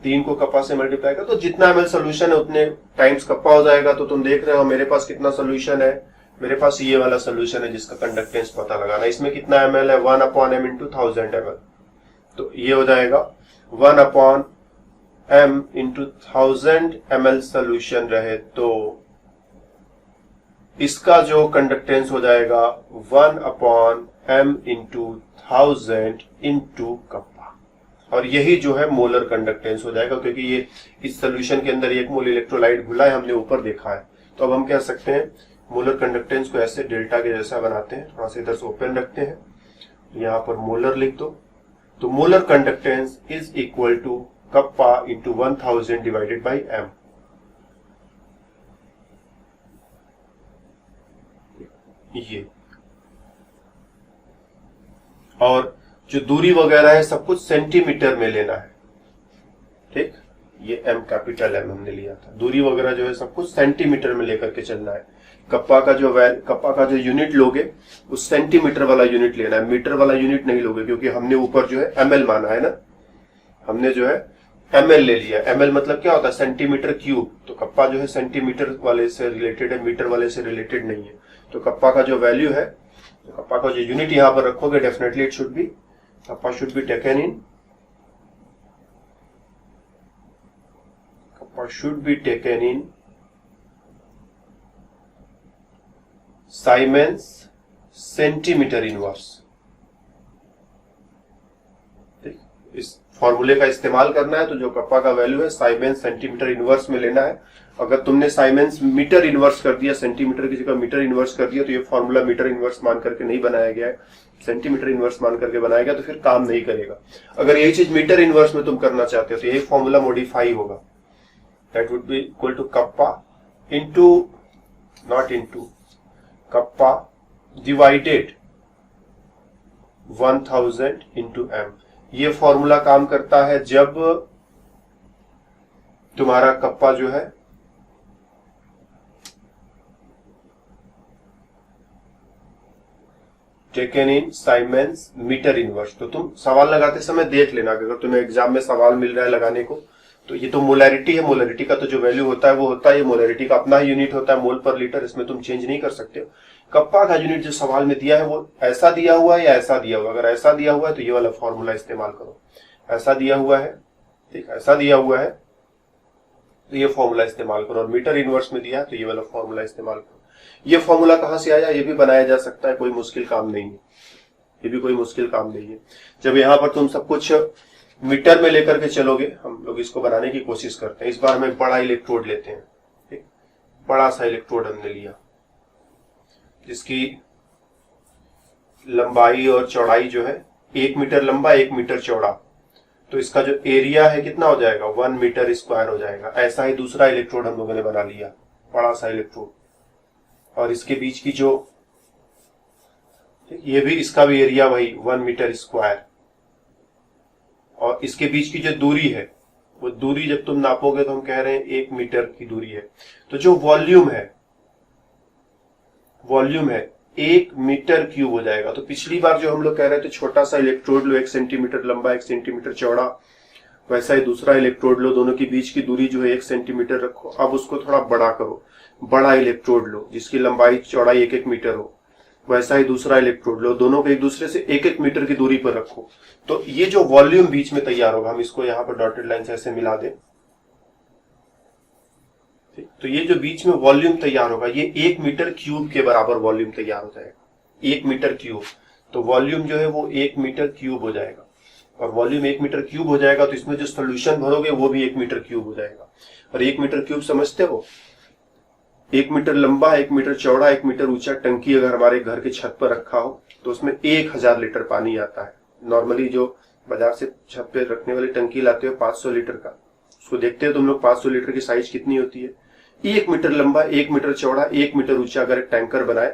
3 को कप्पा से मल्टीप्लाई कर, तो जितना ml सोल्यूशन है उतने टाइम्स कप्पा हो जाएगा। तो तुम देख रहे हो मेरे पास कितना सोल्यूशन है, मेरे पास ये वाला सोल्यूशन है जिसका कंडक्टेंस पता लगाना। इसमें कितना ml है, 1/m इंटू 1000 ml, तो ये हो जाएगा 1/m इंटू 1000 ml सोल्यूशन रहे तो इसका जो कंडक्टेंस हो जाएगा 1/m इंटू 1000 इंटू कप्पा, और यही जो है मोलर कंडक्टेंस हो जाएगा, क्योंकि ये इस सोल्यूशन के अंदर 1 मोल इलेक्ट्रोलाइट घुला है, हमने ऊपर देखा है। तो अब हम कह सकते हैं मोलर कंडक्टेंस को ऐसे डेल्टा के जैसा बनाते हैं, थोड़ा सा इधर से ओपन रखते हैं, यहां पर मोलर लिख दो। तो molar conductance is equal to kappa into 1000 divided by M. ये और जो दूरी वगैरह है सब कुछ सेंटीमीटर में लेना है, ठीक। ये एम कैपिटल एम हमने लिया था, दूरी वगैरह जो है सब कुछ सेंटीमीटर में लेकर के चलना है। कप्पा का जो यूनिट लोगे उस सेंटीमीटर वाला यूनिट लेना है, मीटर वाला यूनिट नहीं लोगे, क्योंकि हमने ऊपर जो है एमएल माना है ना, हमने जो है एमएल ले लिया। एमएल मतलब क्या होता है, सेंटीमीटर क्यूब। तो कप्पा जो है सेंटीमीटर वाले से रिलेटेड है, मीटर वाले से रिलेटेड नहीं है। तो कप्पा का जो वैल्यू है, तो कप्पा का जो यूनिट यहां पर रखोगे, definitely it should be, kappa should be taken in, kappa should be taken in siemens centimetre inverse. इस फॉर्मूले का इस्तेमाल करना है, तो जो कप्पा का वैल्यू है साइमेंस सेंटीमीटर इनवर्स में लेना है। अगर तुमने साइमेंस मीटर इनवर्स कर दिया, सेंटीमीटर की जगह मीटर इनवर्स कर दिया, तो ये फॉर्मूला मीटर इनवर्स मान करके नहीं बनाया गया है, सेंटीमीटर इनवर्स मान करके बनाया गया, तो फिर काम नहीं करेगा। अगर यही चीज मीटर इनवर्स में तुम करना चाहते हो तो यही फॉर्मूला मॉडिफाई होगा, that would be equal to kappa into, not into, kappa divided 1000 into M. ये फॉर्मूला काम करता है जब तुम्हारा कप्पा जो है taken in siemens metre inverse. तो तुम सवाल लगाते समय देख लेना, अगर तुम्हें एग्जाम में सवाल मिल रहा है लगाने को, तो ये तो मोलैरिटी है, मोलैरिटी का तो जो वैल्यू होता है वो होता है, ये मोलैरिटी का अपना ही यूनिट होता है, मोल पर लीटर, इसमें तुम चेंज नहीं कर सकते हो। कप्पा का यूनिट जो सवाल में दिया है वो ऐसा दिया हुआ है या ऐसा दिया हुआ है, अगर ऐसा दिया हुआ है तो ये वाला फॉर्मूला इस्तेमाल करो, ऐसा दिया हुआ है, ठीक, ऐसा दिया हुआ है तो ये फॉर्मूला इस्तेमाल करो, और मीटर इनवर्स में दिया है तो ये वाला फॉर्मूला इस्तेमाल करो। ये फॉर्मूला कहां से आया, ये भी बनाया जा सकता है, कोई मुश्किल काम नहीं है, ये भी कोई मुश्किल काम नहीं है। जब यहां पर तुम सब कुछ मीटर में लेकर के चलोगे, हम लोग इसको बनाने की कोशिश करते हैं। इस बार हम एक बड़ा इलेक्ट्रोड लेते हैं, ठीक, बड़ा सा इलेक्ट्रोड हमने लिया जिसकी लंबाई और चौड़ाई जो है 1 मीटर लंबा 1 मीटर चौड़ा, तो इसका जो एरिया है कितना हो जाएगा, 1 मीटर स्क्वायर हो जाएगा। ऐसा ही दूसरा इलेक्ट्रोड हम लोगों ने बना लिया, बड़ा सा इलेक्ट्रोड, और इसके बीच की जो, ये भी, इसका भी एरिया वही 1 मीटर स्क्वायर, और इसके बीच की जो दूरी है वो दूरी जब तुम नापोगे तो हम कह रहे हैं 1 मीटर की दूरी है। तो जो वॉल्यूम है 1 मीटर क्यूब हो जाएगा। तो पिछली बार जो हम लोग कह रहे थे छोटा सा इलेक्ट्रोड लो, 1 सेंटीमीटर लंबा 1 सेंटीमीटर चौड़ा, वैसा ही दूसरा इलेक्ट्रोड लो, दोनों के बीच की दूरी जो है 1 सेंटीमीटर रखो। अब उसको थोड़ा बड़ा करो, बड़ा इलेक्ट्रोड लो जिसकी लंबाई चौड़ाई 1-1 मीटर हो, वैसा ही दूसरा इलेक्ट्रोड लो, दोनों को एक दूसरे से 1-1 मीटर की दूरी पर रखो। तो ये जो वॉल्यूम बीच में तैयार होगा, हम इसको यहां पर डॉटेड लाइन से ऐसे मिला दें, ठीक, तो ये जो बीच में वॉल्यूम तैयार होगा ये 1 मीटर क्यूब के बराबर वॉल्यूम तैयार हो जाएगा, 1 मीटर क्यूब। तो वॉल्यूम जो है वो 1 मीटर क्यूब हो जाएगा, और वॉल्यूम 1 मीटर क्यूब हो जाएगा तो इसमें जो सोल्यूशन भरोगे वो भी 1 मीटर क्यूब हो जाएगा। और 1 मीटर क्यूब समझते हो, 1 मीटर लंबा 1 मीटर चौड़ा 1 मीटर ऊंचा टंकी अगर हमारे घर के छत पर रखा हो तो उसमें 1000 लीटर पानी आता है। नॉर्मली जो बाजार से छत पे रखने वाली टंकी लाते हो 500 लीटर का, उसको देखते हो तुम लोग 500 लीटर की साइज कितनी होती है। 1 मीटर लंबा 1 मीटर चौड़ा 1 मीटर ऊंचा अगर एक टैंकर बनाए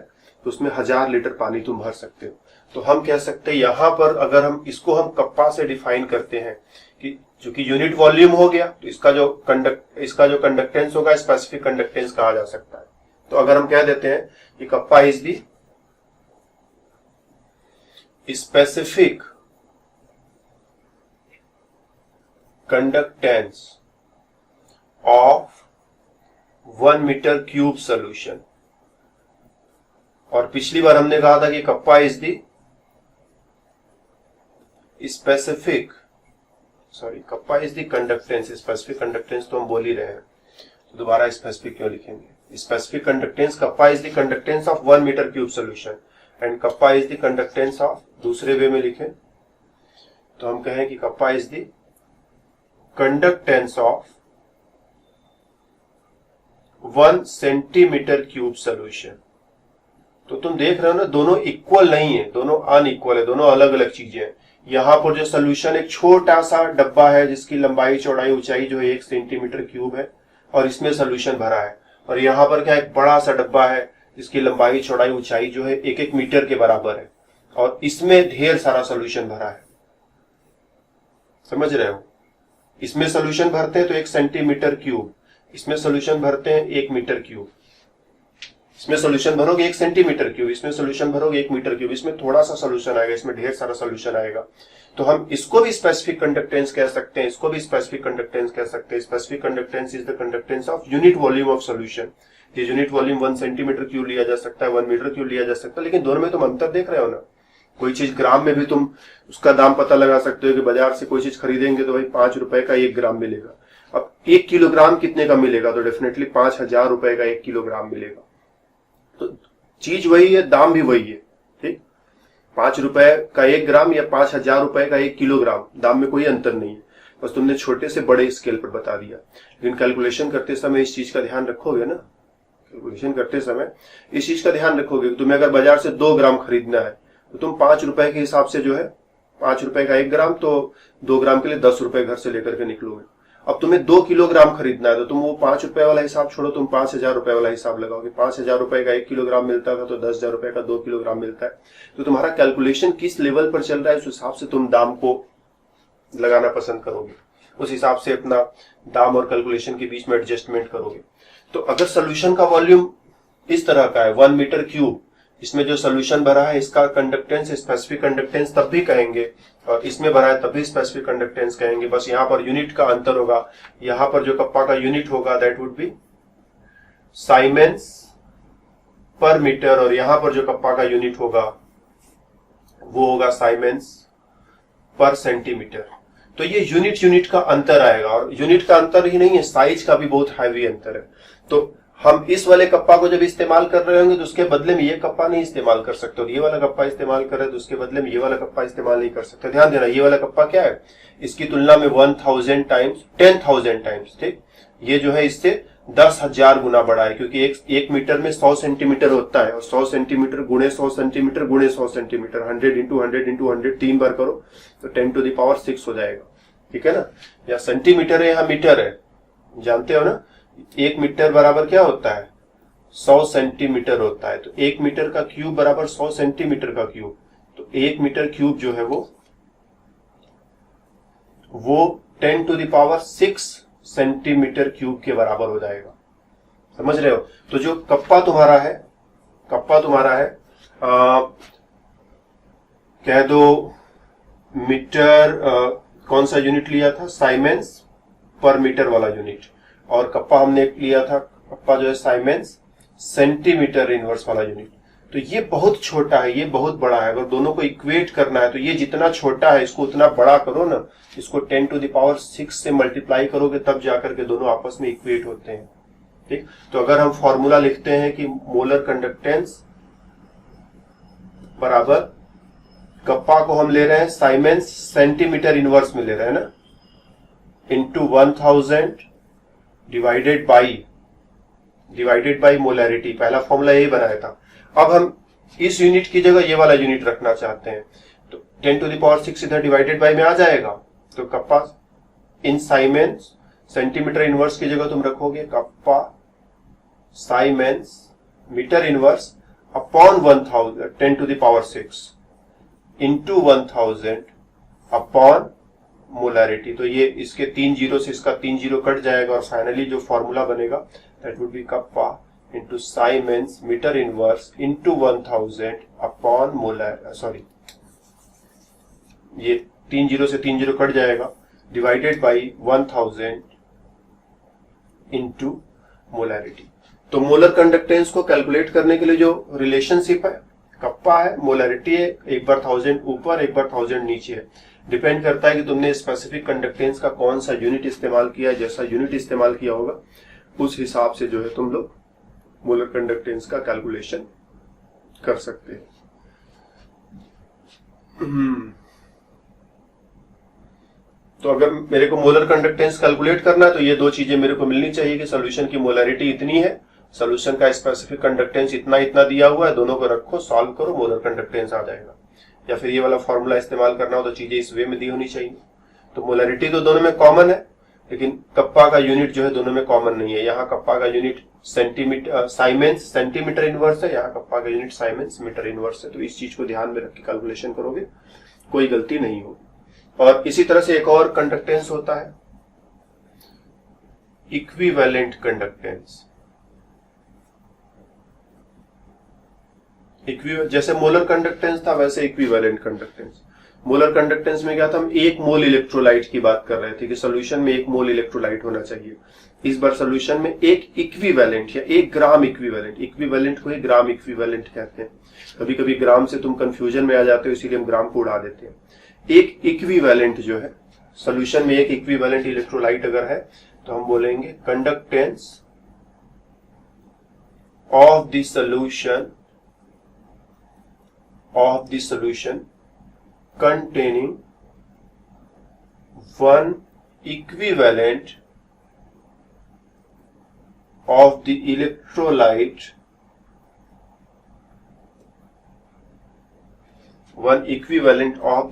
तो उसमें 1000 लीटर पानी तुम भर सकते हो। तो हम कह सकते हैं यहां पर अगर हम इसको हम कप्पा से डिफाइन करते हैं कि चूंकि यूनिट वॉल्यूम हो गया तो इसका जो कंडक्टेंस होगा स्पेसिफिक कंडक्टेंस कहा जा सकता है। तो अगर हम कह देते हैं कि kappa is the specific conductance of 1 metre cube solution. और पिछली बार हमने कहा था कि kappa is the specific, kappa is the conductance. Specific conductance तो हम बोल ही रहे हैं, तो दोबारा स्पेसिफिक क्यों लिखेंगे। Specific conductance, kappa is the conductance of 1 metre cube solution and kappa is the conductance of, दूसरे वे में लिखें तो हम कहें कि kappa is the conductance of 1 centimetre cube solution. तो तुम देख रहे हो ना, दोनों इक्वल नहीं है, दोनों अनइक्वल है, दोनों अलग अलग चीजें हैं। यहां पर जो सोल्यूशन एक छोटा सा डब्बा है जिसकी लंबाई चौड़ाई ऊंचाई जो है 1 सेंटीमीटर क्यूब है और इसमें सोल्यूशन भरा है, और यहां पर क्या एक बड़ा सा डब्बा है जिसकी लंबाई चौड़ाई ऊंचाई जो है 1-1 मीटर के बराबर है और इसमें ढेर सारा सोल्यूशन भरा है। समझ रहे हो, इसमें सोल्यूशन भरते हैं तो 1 सेंटीमीटर क्यूब, इसमें सोल्यूशन भरते हैं 1 मीटर क्यूब। इसमें सोल्यूशन भरोगे 1 सेंटीमीटर क्यूब, इसमें सोल्यूशन भरोगे 1 मीटर क्यूब, इसमें थोड़ा सा सोल्यूशन आएगा, इसमें ढेर सारा सोल्यूशन आएगा। तो हम इसको भी स्पेसिफिक कंडक्टेंस कह सकते हैं, इसको भी स्पेसिफिक कंडक्टेंस कह सकते हैं। Specific conductance is the conductance of unit volume of solution. ये यूनिट वॉल्यूम 1 सेंटीमीटर क्यूब लिया जा सकता है, 1 मीटर क्यूब लिया जा सकता है, लेकिन दोनों में तुम अंतर देख रहे हो ना। कोई चीज ग्राम में भी तुम उसका दाम पता लगा सकते हो कि बाजार से कोई चीज खरीदेंगे तो भाई 5 रुपए का 1 ग्राम मिलेगा। अब 1 किलोग्राम कितने का मिलेगा, तो डेफिनेटली 5000 रुपए का 1 किलोग्राम मिलेगा। तो चीज वही है, दाम भी वही है, ठीक। 5 रुपए का 1 ग्राम या 5000 रुपए का 1 किलोग्राम, दाम में कोई अंतर नहीं है, बस तुमने छोटे से बड़े स्केल पर बता दिया। लेकिन कैलकुलेशन करते समय इस चीज का ध्यान रखोगे ना, कैलकुलेशन करते समय इस चीज का ध्यान रखोगे। तुम्हें अगर बाजार से 2 ग्राम खरीदना है तो तुम 5 रुपए के हिसाब से जो है 5 रुपए का 1 ग्राम, तो 2 ग्राम के लिए 10 रुपए घर से लेकर के निकलोगे। अब तुम्हें 2 किलोग्राम खरीदना है तो तुम वो 5 रुपए वाला हिसाब छोड़ो, तुम 5000 रुपए वाला हिसाब लगाओगे। 5000 रुपए का 1 किलोग्राम मिलता था तो 10,000 रुपए का 2 किलोग्राम मिलता है। तो तुम्हारा कैलकुलेशन किस लेवल पर चल रहा है उस हिसाब से तुम दाम को लगाना पसंद करोगे, उस हिसाब से अपना दाम और कैलकुलेशन के बीच में एडजस्टमेंट करोगे। तो अगर सोल्यूशन का वॉल्यूम इस तरह का है 1 मीटर क्यूब, इसमें जो सोल्यूशन भरा है इसका कंडक्टेंस स्पेसिफिक कंडक्टेंस तब भी कहेंगे और इसमें भरा है तब भी स्पेसिफिक कंडक्टेंस कहेंगे। बस यहां पर यूनिट का अंतर होगा, यहां पर जो कप्पा का यूनिट होगा दैट वुड बी साइमेंस पर मीटर और यहां पर जो कप्पा का यूनिट होगा वो होगा साइमेंस पर सेंटीमीटर। तो ये यूनिट का अंतर आएगा और यूनिट का अंतर ही नहीं है, साइज का भी बहुत हैवी अंतर है। तो हम इस वाले कप्पा को जब इस्तेमाल कर रहे होंगे तो उसके बदले में ये कप्पा नहीं इस्तेमाल कर सकते और ये वाला कप्पा इस्तेमाल कर रहे हैं तो उसके बदले में ये वाला कप्पा इस्तेमाल नहीं कर सकते। ध्यान देना, ये वाला कप्पा क्या है, इसकी तुलना में 1000 टाइम्स 10,000 टाइम्स, ठीक, ये जो है इससे 10,000 गुना बड़ा है, क्योंकि एक मीटर में 100 सेंटीमीटर होता है और 100 सेंटीमीटर गुणे 100 सेंटीमीटर गुणे 100 सेंटीमीटर 100 इंटू 100 इंटू 100 3 बार करो तो 10⁶ हो जाएगा, ठीक है ना। या सेंटीमीटर है या मीटर है, जानते हो ना, 1 मीटर बराबर क्या होता है 100 सेंटीमीटर होता है। तो 1 मीटर का क्यूब बराबर 100 सेंटीमीटर का क्यूब, तो 1 मीटर क्यूब जो है वो 10⁶ सेंटीमीटर क्यूब के बराबर हो जाएगा। समझ रहे हो। तो जो कप्पा तुम्हारा है कह दो मीटर, कौन सा यूनिट लिया था, साइमेंस पर मीटर वाला यूनिट, और कप्पा हमने लिया था, कप्पा जो है साइमेंस सेंटीमीटर इनवर्स वाला यूनिट। तो ये बहुत छोटा है, ये बहुत बड़ा है। अगर दोनों को इक्वेट करना है तो ये जितना छोटा है इसको उतना बड़ा करो ना, इसको 10⁶ से मल्टीप्लाई करोगे तब जाकर के दोनों आपस में इक्वेट होते हैं, ठीक। तो अगर हम फॉर्मूला लिखते हैं कि मोलर कंडक्टेंस बराबर, कप्पा को हम ले रहे हैं साइमेंस सेंटीमीटर इनवर्स में ले रहे हैं ना, इंटू 1000 डिवाइडेड बाई मोलैरिटी, पहला फॉर्मूला यही बनाया था। अब हम इस यूनिट की जगह ये वाला यूनिट रखना चाहते हैं तो 10⁶ इधर डिवाइडेड बाई में आ जाएगा, तो kappa in siemens centimetre inverse की जगह तुम रखोगे kappa siemens metre inverse upon 10⁶ into 1000 upon molarity. तो ये इसके 3 जीरो से इसका 3 जीरो कट जाएगा और फाइनली जो फॉर्मूला बनेगा that would be kappa into siemens metre inverse into 1000 upon ये 3 जीरो से 3 जीरो कट जाएगा डिवाइडेड बाई 1000 इंटू मोलैरिटी। तो मोलर कंडक्टेंस को कैलकुलेट करने के लिए जो रिलेशनशिप है, कप्पा है, मोलैरिटी है, एक बार 1000 ऊपर एक बार 1000 नीचे है। डिपेंड करता है कि तुमने स्पेसिफिक कंडक्टेंस का कौन सा यूनिट इस्तेमाल किया है। जैसा यूनिट इस्तेमाल किया होगा उस हिसाब से जो है तुम लोग मोलर कंडक्टेंस का कैलकुलेशन कर सकते हैं। तो अगर मेरे को मोलर कंडक्टेंस कैलकुलेट करना है तो ये दो चीजें मेरे को मिलनी चाहिए कि सोल्यूशन की मोलैरिटी इतनी है, सोल्यूशन का स्पेसिफिक कंडक्टेंस इतना इतना दिया हुआ है, दोनों को रखो, सॉल्व करो, मोलर कंडक्टेंस आ जाएगा। या फिर ये वाला फॉर्मूला इस्तेमाल करना हो तो चीजें इस वे में दी होनी चाहिए। तो मोलैरिटी तो दोनों में कॉमन है, लेकिन कप्पा का यूनिट जो है दोनों में कॉमन नहीं है। यहाँ कप्पा का यूनिट सेंटीमीटर साइमेंस सेंटीमीटर इनवर्स है, यहाँ कप्पा का यूनिट साइमेंस मीटर इनवर्स है। तो इस चीज को ध्यान में रख के कैलकुलेशन करोगे, कोई गलती नहीं हो। और इसी तरह से एक और कंडक्टेंस होता है इक्विवेलेंट कंडक्टेंस। जैसे मोलर कंडक्टेंस था वैसे इक्विवेलेंट कंडक्टेंस। मोलर कंडक्टेंस में क्या था, हम 1 मोल इलेक्ट्रोलाइट की बात कर रहे थे कि सोल्यूशन में 1 मोल इलेक्ट्रोलाइट होना चाहिए। इस बार सोल्यूशन में 1 इक्विवेलेंट या 1 ग्राम इक्विवेलेंट, इक्विवेलेंट को ही ग्राम इक्विवेलेंट कहते हैं। कभी कभी ग्राम से तुम कंफ्यूजन में आ जाते हो, इसीलिए हम ग्राम को उड़ा देते हैं। एक इक्विवेलेंट जो है सोल्यूशन में, एक इक्विवेलेंट इलेक्ट्रोलाइट अगर है तो हम बोलेंगे conductance of the solution containing one equivalent of the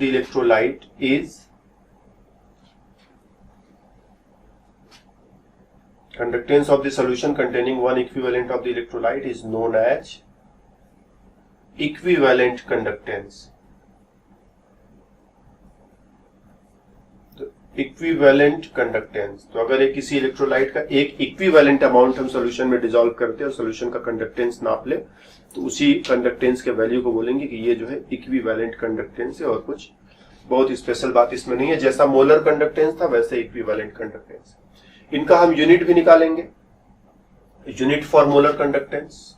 electrolyte, is conductance of the solution containing one equivalent of the electrolyte is known as equivalent conductance। Equivalent conductance, तो अगर एक किसी इलेक्ट्रोलाइट का एक इक्विवेलेंट अमाउंट हम solution में dissolve करते हैं और सॉल्यूशन का कंडक्टेंस नाप ले तो उसी कंडक्टेंस के वैल्यू को बोलेंगे कि ये जो है इक्विवेलेंट कंडक्टेंस है। और कुछ बहुत स्पेशल बात इसमें नहीं है, जैसा मोलर कंडक्टेंस था वैसे इक्विवेलेंट कंडक्टेंस। इनका हम यूनिट भी निकालेंगे, यूनिट फॉर मोलर कंडक्टेंस।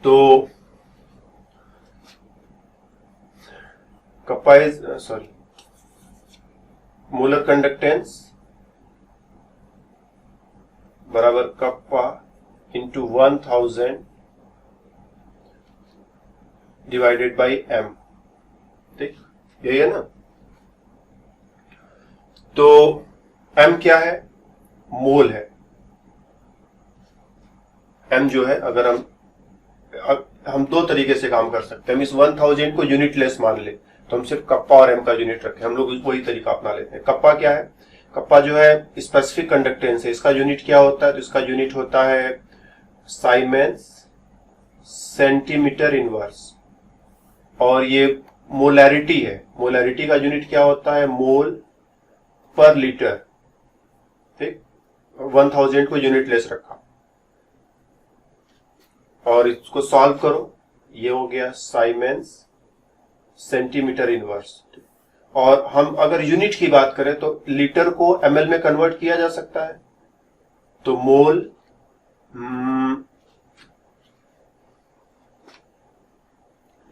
तो कप्पा इज मोलर कंडक्टेंस बराबर kappa into 1000 divided by M. ठीक, यही है ना। तो एम क्या है, मोल है। एम जो है, अगर हम दो तरीके से काम कर सकते हैं। हम इस 1000 को यूनिटलेस मान ले तो हम सिर्फ कप्पा और एम का यूनिट रखें, हम लोग वही तरीका अपना लेते हैं। कप्पा क्या है, कप्पा जो है स्पेसिफिक कंडक्टेंस है, इसका यूनिट क्या होता है, तो इसका यूनिट होता है साइमेंस सेंटीमीटर इनवर्स। और ये मोलैरिटी है, मोलैरिटी का यूनिट क्या होता है, मोल पर लीटर। ठीक, 1000 को यूनिटलेस रखा और इसको सॉल्व करो, ये हो गया साइमेंस सेंटीमीटर इनवर्स। और हम अगर यूनिट की बात करें तो लीटर को एमएल में कन्वर्ट किया जा सकता है। तो मोल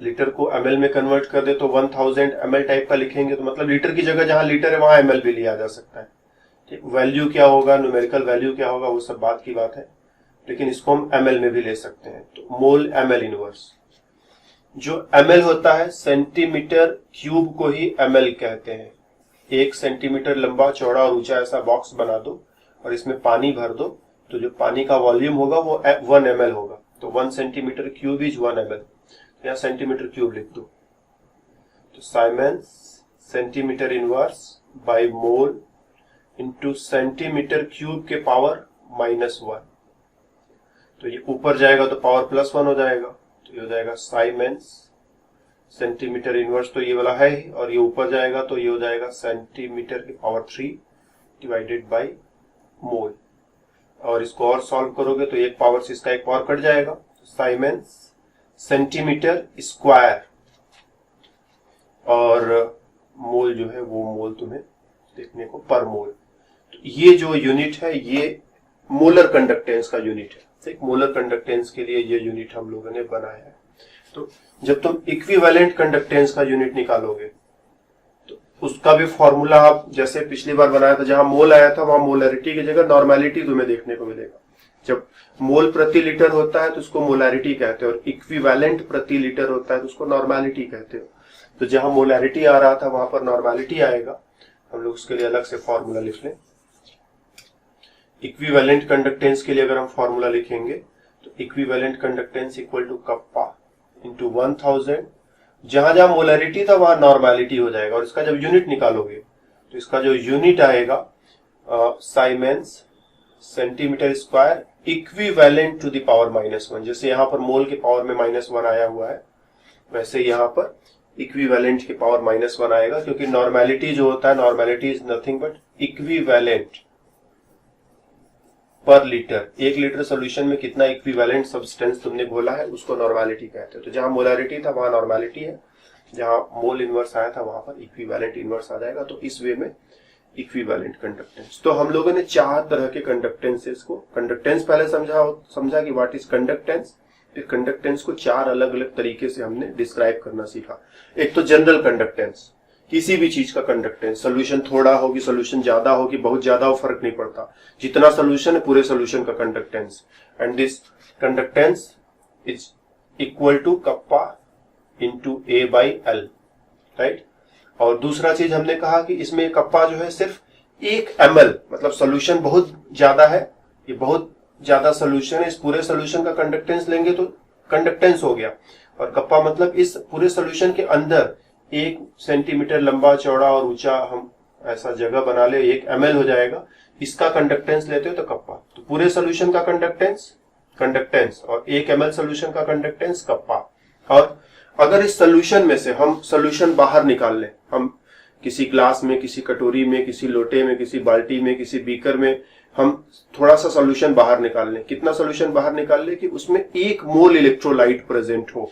लीटर को एमएल में कन्वर्ट कर दे तो 1000 एमएल टाइप का लिखेंगे, तो मतलब लीटर की जगह जहां लीटर है वहां एमएल भी लिया जा सकता है। ठीक, वैल्यू क्या होगा, न्यूमेरिकल वैल्यू क्या होगा, वो सब बात की बात है, लेकिन इसको हम एमएल में भी ले सकते हैं। तो मोल एमएल इनवर्स, जो एमएल होता है सेंटीमीटर क्यूब को ही एमएल कहते हैं। 1 सेंटीमीटर लंबा चौड़ा और ऊंचा ऐसा बॉक्स बना दो और इसमें पानी भर दो, तो जो पानी का वॉल्यूम होगा वो 1 ml होगा। तो 1 सेंटीमीटर क्यूब इज 1 ml। तो यहाँ सेंटीमीटर क्यूब लिख दो। तो siemens centimetre inverse by mole into centimetre cube के पावर -1। तो ये ऊपर जाएगा तो पावर +1 हो जाएगा, तो ये हो जाएगा साइमेंस सेंटीमीटर इनवर्स, तो ये वाला है ही, और ये ऊपर जाएगा तो ये हो जाएगा सेंटीमीटर की पावर 3 डिवाइडेड बाय मोल। और इसको और सॉल्व करोगे तो एक पावर से इसका एक पावर कट जाएगा, साइमेंस सेंटीमीटर स्क्वायर और मोल जो है वो मोल तुम्हें देखने को पर मोल। तो ये जो यूनिट है ये मोलर कंडक्टेंस का यूनिट है। एक मोलर कंडक्टेंस के लिए ये यूनिट हम लोगों ने बनाया है। तो जब तुम इक्विवेलेंट कंडक्टेंस का यूनिट निकालोगे तो उसका भी फॉर्मूला आप जैसे पिछली बार बनाया था, जहां मोल आया था वहां मोलरिटी की जगह नॉर्मेलिटी तुम्हें देखने को मिलेगा। जब मोल प्रति लीटर होता है तो उसको मोलैरिटी कहते हैं, और इक्विवेलेंट प्रति लीटर होता है तो उसको नॉर्मेलिटी कहते हो। तो जहां मोलैरिटी आ रहा था वहां पर नॉर्मेलिटी आएगा। हम लोग उसके लिए अलग से फॉर्मूला लिख लें। इक्विवेलेंट कंडक्टेंस के लिए अगर हम फॉर्मूला लिखेंगे तो equivalent conductance equal to kappa into 1000। जहां जहां मोलैरिटी था वहां नॉर्मेलिटी हो जाएगा, और इसका जब यूनिट निकालोगे तो इसका जो यूनिट आएगा siemens centimetre square equivalent to the power -1। जैसे यहां पर मोल के पावर में -1 आया हुआ है, वैसे यहां पर इक्विवेलेंट के पावर -1 आएगा, क्योंकि नॉर्मेलिटी जो होता है, normality is nothing but equivalent पर लीटर। 1 लीटर सोल्यूशन में कितना इक्विवेलेंट सब्सटेंस तुमने घोला है उसको नॉर्मेलिटी कहते हैं। तो जहां मोलैरिटी था वहां नॉर्मेलिटी है, जहां मोल इनवर्स आया था वहां पर इक्विवेलेंट इनवर्स आ जाएगा। तो इस वे में इक्विवेलेंट कंडक्टेंस। तो हम लोगों ने 4 तरह के कंडक्टेंसेस को, कंडक्टेंस पहले समझा कि व्हाट इज कंडक्टेंस, फिर कंडक्टेंस को 4 अलग अलग तरीके से हमने डिस्क्राइब करना सीखा। एक तो जनरल कंडक्टेंस, किसी भी चीज का कंडक्टेंस, सोल्यूशन थोड़ा हो कि सोल्यूशन ज्यादा हो कि बहुत ज्यादा हो फर्क नहीं पड़ता, जितना सोल्यूशन है पूरे सोल्यूशन का conductance. And this conductance is equal to kappa into A by L, right. और दूसरा चीज हमने कहा कि इसमें कप्पा जो है सिर्फ 1 ml, मतलब सोल्यूशन बहुत ज्यादा है, ये बहुत ज्यादा सोल्यूशन है, इस पूरे सोल्यूशन का कंडक्टेंस लेंगे तो कंडक्टेंस हो गया। और कप्पा मतलब इस पूरे सोल्यूशन के अंदर 1 सेंटीमीटर लंबा चौड़ा और ऊंचा हम ऐसा जगह बना ले, 1 ml हो जाएगा, इसका कंडक्टेंस लेते हो तो कप्पा। तो पूरे सोल्यूशन का कंडक्टेंस और 1 ml सोल्यूशन का कंडक्टेंस कप्पा। और अगर इस सोल्यूशन में से हम सोल्यूशन बाहर निकाल लें, हम किसी ग्लास में, किसी कटोरी में, किसी लोटे में, किसी बाल्टी में, किसी बीकर में हम थोड़ा सा सोल्यूशन बाहर निकाल लें, कितना सोल्यूशन बाहर निकाल लें कि उसमें 1 मोल इलेक्ट्रोलाइट प्रेजेंट हो,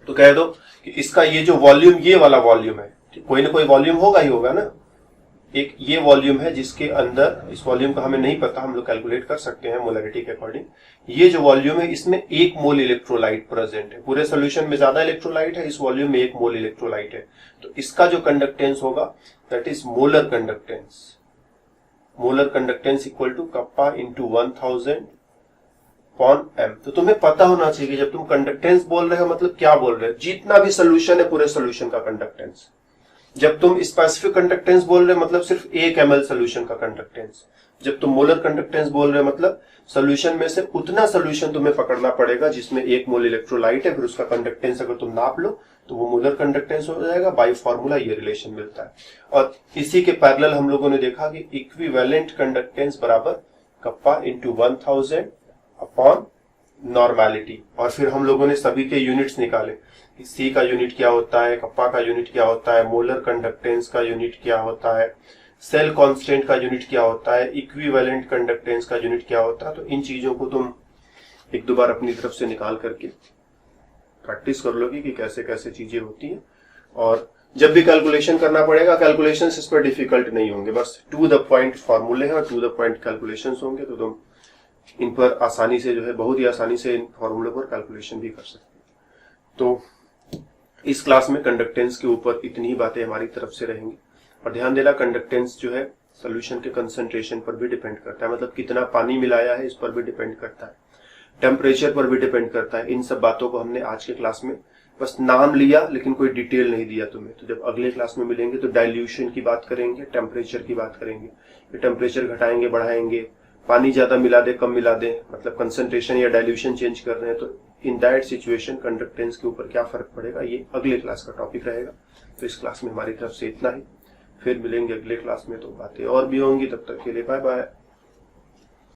तो कह दो कि इसका ये जो वॉल्यूम, ये वाला वॉल्यूम है, कोई ना कोई वॉल्यूम होगा ही होगा ना। एक ये वॉल्यूम है जिसके अंदर, इस वॉल्यूम का हमें नहीं पता, हम लोग कैलकुलेट कर सकते हैं मोलैरिटी के अकॉर्डिंग। ये जो वॉल्यूम है इसमें 1 मोल इलेक्ट्रोलाइट प्रेजेंट है। पूरे सोल्यूशन में ज्यादा इलेक्ट्रोलाइट है, इस वॉल्यूम में 1 मोल इलेक्ट्रोलाइट है। तो इसका जो कंडक्टेंस होगा that is molar conductance. Molar conductance equal to kappa into 1000 upon m। तो तुम्हें पता होना चाहिए जब तुम कंडक्टेंस बोल रहे हो मतलब क्या बोल रहे हो, जितना भी सोल्यूशन है पूरे सोल्यूशन का कंडक्टेंस। जब तुम स्पेसिफिक कंडक्टेंस बोल रहे हो मतलब सिर्फ 1 ml सोल्यूशन का कंडक्टेंस। जब तुम मोलर कंडक्टेंस बोल रहे हो मतलब सोल्यूशन में से उतना सोल्यूशन तुम्हें पकड़ना पड़ेगा जिसमें 1 मोल इलेक्ट्रोलाइट है, फिर उसका कंडक्टेंस अगर तुम नाप लो तो वो मोलर कंडक्टेंस हो जाएगा। बाय फॉर्मूला ये रिलेशन मिलता है। और इसी के पैरेलल हम लोगों ने देखा कि इक्विवेलेंट कंडक्टेंस बराबर कप्पा इंटू 1000 अपॉन नॉर्मेलिटी। और फिर हम लोगों ने सभी के यूनिट्स निकाले, सी का यूनिट क्या होता है, कप्पा का यूनिट क्या होता है, मोलर कंडक्टेंस का यूनिट क्या होता है, सेल कांस्टेंट का यूनिट क्या होता है, इक्विवेलेंट कंडक्टेंस का यूनिट क्या होता है। तो इन चीजों को तुम 1-2 बार अपनी तरफ से निकाल करके प्रैक्टिस कर लोगे कि कैसे कैसे चीजें होती हैं। और जब भी कैलकुलेशन करना पड़ेगा, कैलकुलेशंस इस पर डिफिकल्ट नहीं होंगे, बस टू द पॉइंट फॉर्मूले हैं और टू द पॉइंट कैलकुलेशंस होंगे, तो तुम इन पर आसानी से जो है, बहुत ही आसानी से इन फॉर्मूले पर कैलकुलेशन भी कर सकते हैं। तो इस क्लास में कंडक्टेंस के ऊपर इतनी ही बातें हमारी तरफ से रहेंगी। और ध्यान देना, कंडक्टेंस जो है सोल्यूशन के कंसंट्रेशन पर भी डिपेंड करता है, मतलब कितना पानी मिलाया है इस पर भी डिपेंड करता है, टेम्परेचर पर भी डिपेंड करता है। इन सब बातों को हमने आज के क्लास में बस नाम लिया, लेकिन कोई डिटेल नहीं दिया तुम्हें। तो जब अगले क्लास में मिलेंगे तो डाइल्यूशन की बात करेंगे, टेम्परेचर की बात करेंगे, टेम्परेचर घटाएंगे बढ़ाएंगे, पानी ज्यादा मिला दे कम मिला दे, मतलब कंसंट्रेशन या डाइल्यूशन चेंज कर रहे हैं तो इन दैट सिचुएशन कंडक्टेंस के ऊपर क्या फर्क पड़ेगा, ये अगले क्लास का टॉपिक रहेगा। तो इस क्लास में हमारी तरफ से इतना ही, फिर मिलेंगे अगले क्लास में, तो बातें और भी होंगी। तब तक के लिए बाय बाय।